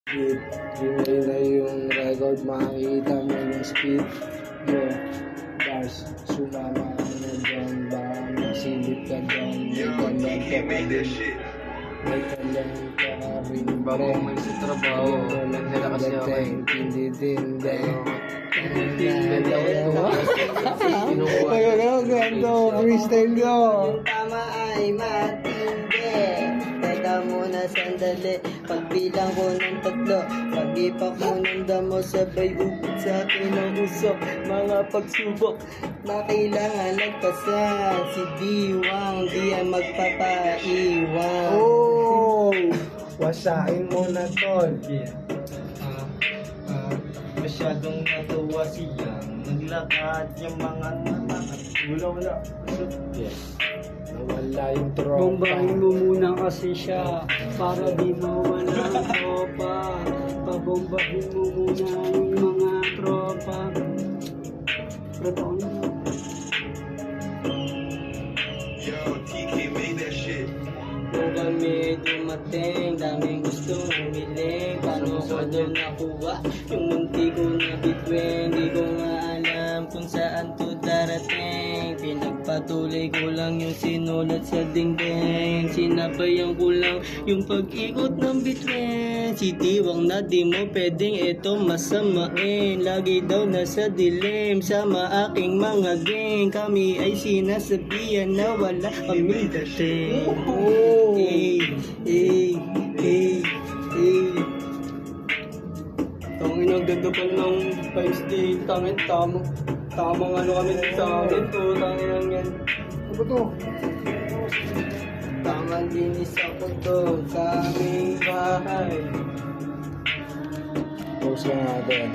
Speed, relay na yung record, makikita mo yung speed. Yo, bars, sumama ka na dyan, baka masilip ka dyan. May talent ka rin. May talent ka rin. Bago may sa trabaho, nagdala kasi ako eh. Tindi-tindi. Ganda ko ito. Ganda, freestyle ko. Yung tama ay matindi. Teka muna sandali, pagbilang ko ng tatlo, pag-ipak mo ng damo, sabay upit sa akin ang usok. Mga pagsubok na kailangan nagpasan, si Diwang di ang magpapaiwan. Oh! Wasain mo na tol. Masyadong natuwa siya. Naglakad yung mga natakot. Wala. Nawala yung tropa. Bombahin mo muna kasi siya para di mawala ang tropa. Pabombahin mo muna yung mga tropa. Proton. Kung kami dumating, daming gustong humiling. Paano ko doon nakuha yung munti ko na bitwin? Di ko nga alam kung saan to darating. Pinagpatuloy ko lang yung sinulat sa dingding. Sinabayan ko lang yung pag-ikot ng bitwin. Si Diwang na di mo pwedeng ito masamain. Lagi daw nasa dilim sama aking mga gang. Kami ay sinasabihan na wala kaming dating. Hey, hey, hey, hey. Tangin ang ganda pa ng 5 day. Tangin, tamang ano kami sa amin to. Tangin ang yan. Ano ba to? Tamang linis ako to sa aming bahay. Post lang natin.